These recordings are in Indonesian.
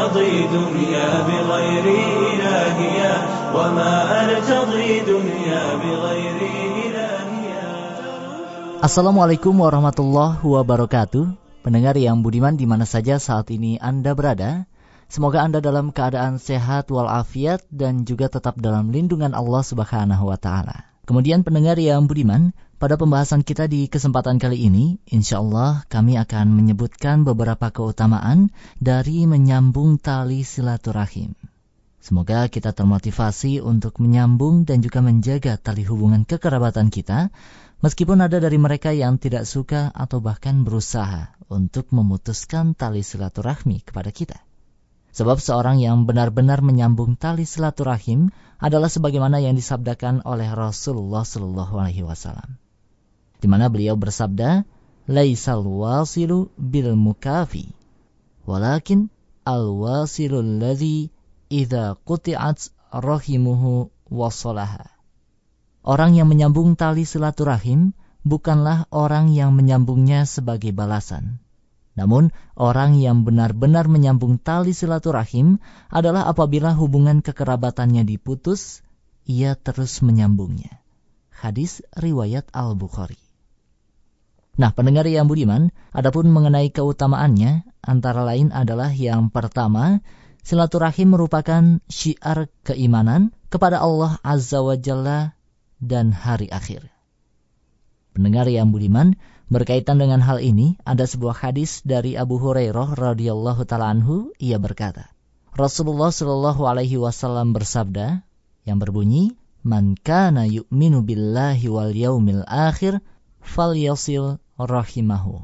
أرتضي دنيا بغير إلهيا وما أرتضي دنيا بغير إلهيا. Assalamualaikum warahmatullahi wabarakatuh. Pendengar yang budiman di mana saja saat ini Anda berada, semoga Anda dalam keadaan sehat walafiat dan juga tetap dalam lindungan Allah Subhanahu wa taala. Kemudian pendengar yang budiman, pada pembahasan kita di kesempatan kali ini, insyaallah kami akan menyebutkan beberapa keutamaan dari menyambung tali silaturahim. Semoga kita termotivasi untuk menyambung dan juga menjaga tali hubungan kekerabatan kita, meskipun ada dari mereka yang tidak suka atau bahkan berusaha untuk memutuskan tali silaturahmi kepada kita. Sebab seorang yang benar-benar menyambung tali silaturahim adalah sebagaimana yang disabdakan oleh Rasulullah SAW, di mana beliau bersabda, "Laisal wasilu bil mukafi, walakin al wasilul ladzi idza quti'at rahimuhu wasalaha." Orang yang menyambung tali silaturahim bukanlah orang yang menyambungnya sebagai balasan. Namun, orang yang benar-benar menyambung tali silaturahim adalah apabila hubungan kekerabatannya diputus, ia terus menyambungnya. Hadis riwayat Al-Bukhari. Nah, pendengar yang budiman, adapun mengenai keutamaannya, antara lain adalah yang pertama, silaturahim merupakan syiar keimanan kepada Allah Azza wa Jalla dan hari akhir. Pendengar yang budiman, berkaitan dengan hal ini, ada sebuah hadis dari Abu Hurairah radhiyallahu ta'ala anhu, ia berkata, Rasulullah sallallahu alaihi wasallam bersabda, yang berbunyi, "Man kana yu'minu billahi wal yaumil akhir, falyasil rahimahu."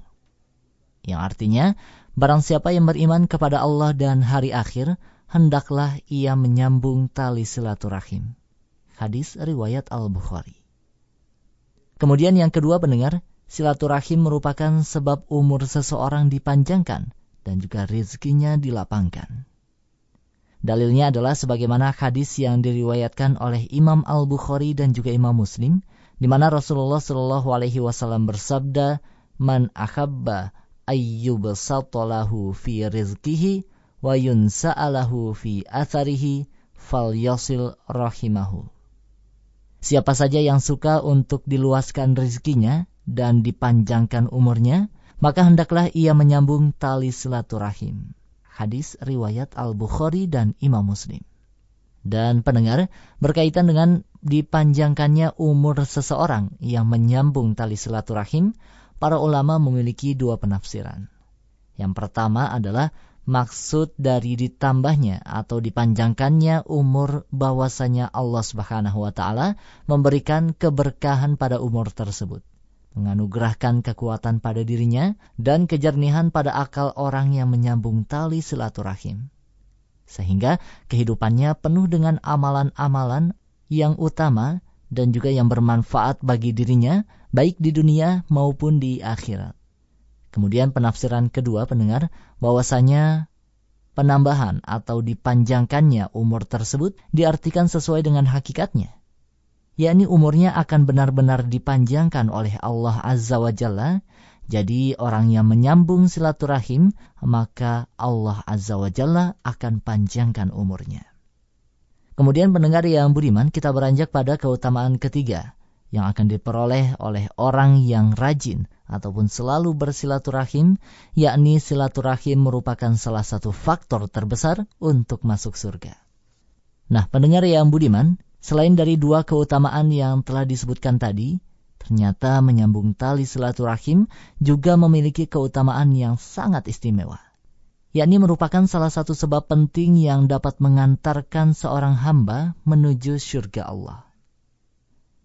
Yang artinya, barang siapa yang beriman kepada Allah dan hari akhir, hendaklah ia menyambung tali silaturahim. Hadis riwayat Al-Bukhari. Kemudian yang kedua pendengar, silaturahim merupakan sebab umur seseorang dipanjangkan dan juga rezekinya dilapangkan. Dalilnya adalah sebagaimana hadis yang diriwayatkan oleh Imam Al-Bukhari dan juga Imam Muslim, di mana Rasulullah SAW bersabda, "Man ahabba ayyubsata lahu fi rizqihi wa yunsa'alahu fi atharihi falyasil rahimahu." Siapa saja yang suka untuk diluaskan rezekinya dan dipanjangkan umurnya, maka hendaklah ia menyambung tali silaturahim. Hadis riwayat Al-Bukhari dan Imam Muslim. Dan pendengar, berkaitan dengan dipanjangkannya umur seseorang yang menyambung tali silaturahim, para ulama memiliki dua penafsiran. Yang pertama adalah maksud dari ditambahnya atau dipanjangkannya umur bahwasanya Allah Subhanahu wa taala memberikan keberkahan pada umur tersebut, menganugerahkan kekuatan pada dirinya dan kejernihan pada akal orang yang menyambung tali silaturahim, sehingga kehidupannya penuh dengan amalan-amalan yang utama dan juga yang bermanfaat bagi dirinya, baik di dunia maupun di akhirat. Kemudian penafsiran kedua pendengar, bahwasanya penambahan atau dipanjangkannya umur tersebut diartikan sesuai dengan hakikatnya, yakni umurnya akan benar-benar dipanjangkan oleh Allah Azza wa Jalla. Jadi orang yang menyambung silaturahim, maka Allah Azza wa Jalla akan panjangkan umurnya. Kemudian pendengar yang budiman, kita beranjak pada keutamaan ketiga yang akan diperoleh oleh orang yang rajin ataupun selalu bersilaturahim, yakni silaturahim merupakan salah satu faktor terbesar untuk masuk surga. Nah, pendengar yang budiman, selain dari dua keutamaan yang telah disebutkan tadi, ternyata menyambung tali silaturahim juga memiliki keutamaan yang sangat istimewa, yakni merupakan salah satu sebab penting yang dapat mengantarkan seorang hamba menuju surga Allah.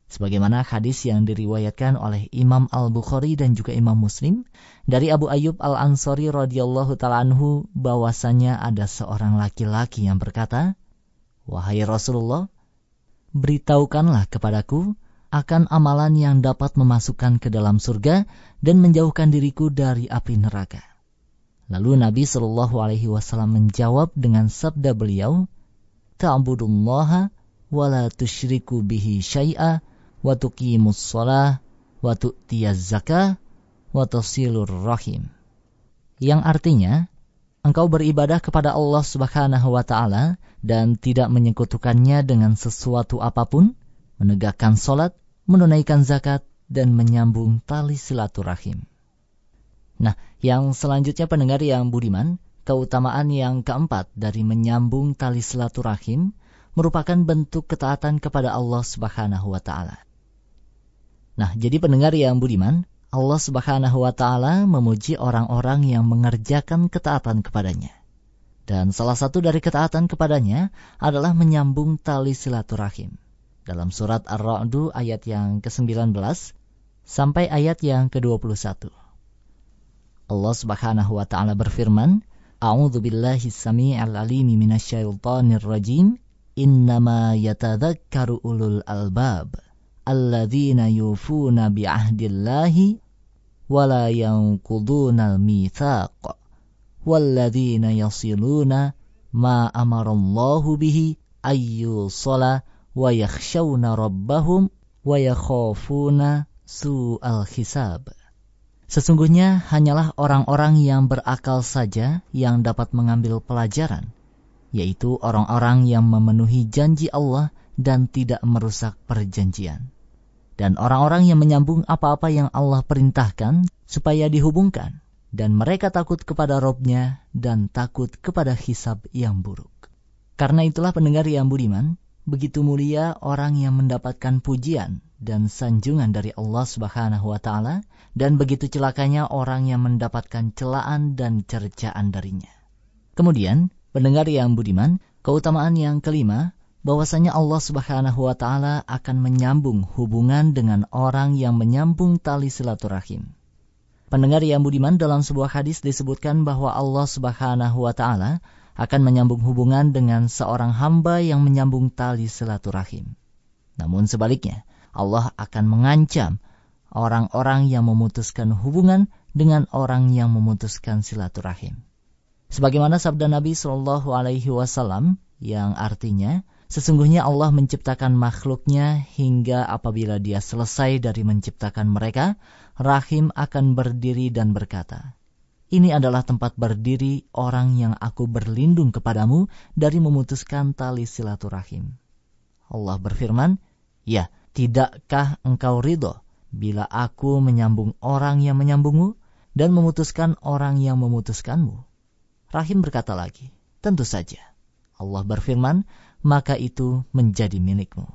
Sebagaimana hadis yang diriwayatkan oleh Imam Al-Bukhari dan juga Imam Muslim dari Abu Ayyub Al-Ansari radhiyallahu ta'ala anhu, bahwasanya ada seorang laki-laki yang berkata, "Wahai Rasulullah, beritahukanlah kepadaku akan amalan yang dapat memasukkan ke dalam surga dan menjauhkan diriku dari api neraka." Lalu Nabi SAW menjawab dengan sabda beliau, "Ta'budullaha wa la tusyriku bihi syai'a wa tuqimus shalah wa tu'tiyaz zakah wa tasilur rahim." Yang artinya, engkau beribadah kepada Allah Subhanahu wa Ta'ala dan tidak menyekutukannya dengan sesuatu apapun, menegakkan salat, menunaikan zakat, dan menyambung tali silaturahim. Nah, yang selanjutnya pendengar yang budiman, keutamaan yang keempat dari menyambung tali silaturahim merupakan bentuk ketaatan kepada Allah Subhanahu wa Ta'ala. Nah, jadi pendengar yang budiman, Allah Subhanahu wa Ta'ala memuji orang-orang yang mengerjakan ketaatan kepadanya. Dan salah satu dari ketaatan kepadanya adalah menyambung tali silaturahim. Dalam surat Ar-Ra'd ayat yang ke-19 sampai ayat yang ke-21. Allah Subhanahu wa Ta'ala berfirman, A'udzu billahi samii'il 'aliimi minasyaitonir rajim. Innama yatadzakkaru ulul albab alladzina yufuna bi'ahdillahi wa la yanqudunal mitsaq walladzina yasiluna ma amarallahu bihi ayyusala wa yakhshawna rabbahum wa yakhafuna su'al hisab. Sesungguhnya hanyalah orang-orang yang berakal saja yang dapat mengambil pelajaran, yaitu orang-orang yang memenuhi janji Allah dan tidak merusak perjanjian. Dan orang-orang yang menyambung apa-apa yang Allah perintahkan supaya dihubungkan, dan mereka takut kepada Rabb-nya dan takut kepada hisab yang buruk. Karena itulah pendengar yang budiman, begitu mulia orang yang mendapatkan pujian dan sanjungan dari Allah Subhanahu wa Ta'ala, dan begitu celakanya orang yang mendapatkan celaan dan cercaan darinya. Kemudian, pendengar yang budiman, keutamaan yang kelima, bahwasanya Allah Subhanahu wa Ta'ala akan menyambung hubungan dengan orang yang menyambung tali silaturahim. Pendengar yang budiman, dalam sebuah hadis disebutkan bahwa Allah Subhanahu wa Ta'ala akan menyambung hubungan dengan seorang hamba yang menyambung tali silaturahim. Namun sebaliknya, Allah akan mengancam orang-orang yang memutuskan hubungan dengan orang yang memutuskan silaturahim. Sebagaimana sabda Nabi SAW yang artinya, sesungguhnya Allah menciptakan makhluknya hingga apabila dia selesai dari menciptakan mereka, rahim akan berdiri dan berkata, ini adalah tempat berdiri orang yang aku berlindung kepadamu dari memutuskan tali silaturahim. Allah berfirman, ya, tidakkah engkau ridho bila aku menyambung orang yang menyambungmu dan memutuskan orang yang memutuskanmu? Rahim berkata lagi, tentu saja. Allah berfirman, maka itu menjadi milikmu.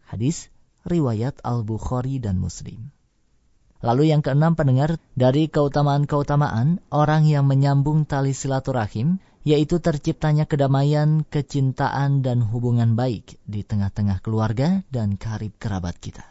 Hadis riwayat Al-Bukhari dan Muslim. Lalu yang keenam pendengar, dari keutamaan-keutamaan orang yang menyambung tali silaturahim, yaitu terciptanya kedamaian, kecintaan, dan hubungan baik di tengah-tengah keluarga dan karib kerabat kita.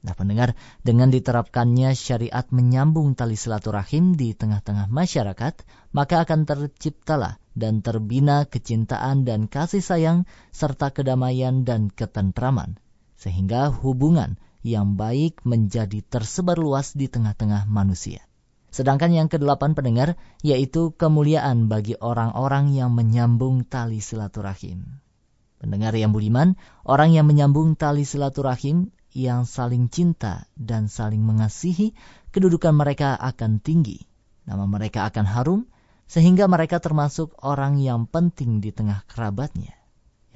Nah pendengar, dengan diterapkannya syariat menyambung tali silaturahim di tengah-tengah masyarakat, maka akan terciptalah dan terbina kecintaan dan kasih sayang, serta kedamaian dan ketentraman, sehingga hubungan yang baik menjadi tersebar luas di tengah-tengah manusia. Sedangkan yang kedelapan pendengar, yaitu kemuliaan bagi orang-orang yang menyambung tali silaturahim. Pendengar yang budiman, orang yang menyambung tali silaturahim yang saling cinta dan saling mengasihi, kedudukan mereka akan tinggi, nama mereka akan harum, sehingga mereka termasuk orang yang penting di tengah kerabatnya.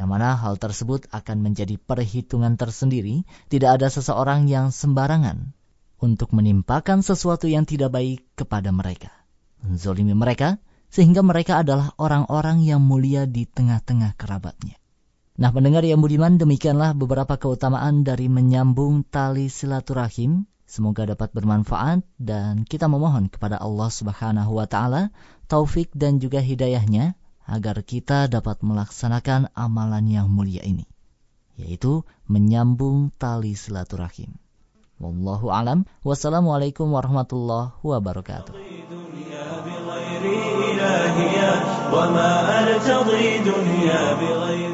Yang mana hal tersebut akan menjadi perhitungan tersendiri, tidak ada seseorang yang sembarangan untuk menimpakan sesuatu yang tidak baik kepada mereka, menzalimi mereka, sehingga mereka adalah orang-orang yang mulia di tengah-tengah kerabatnya. Nah pendengar yang budiman, demikianlah beberapa keutamaan dari menyambung tali silaturahim. Semoga dapat bermanfaat dan kita memohon kepada Allah Subhanahu wa Ta'ala taufik dan juga hidayahnya agar kita dapat melaksanakan amalan yang mulia ini, yaitu menyambung tali silaturahim. Wallahu alam. Wassalamualaikum warahmatullahi wabarakatuh. وما أرتضي دنيا بغير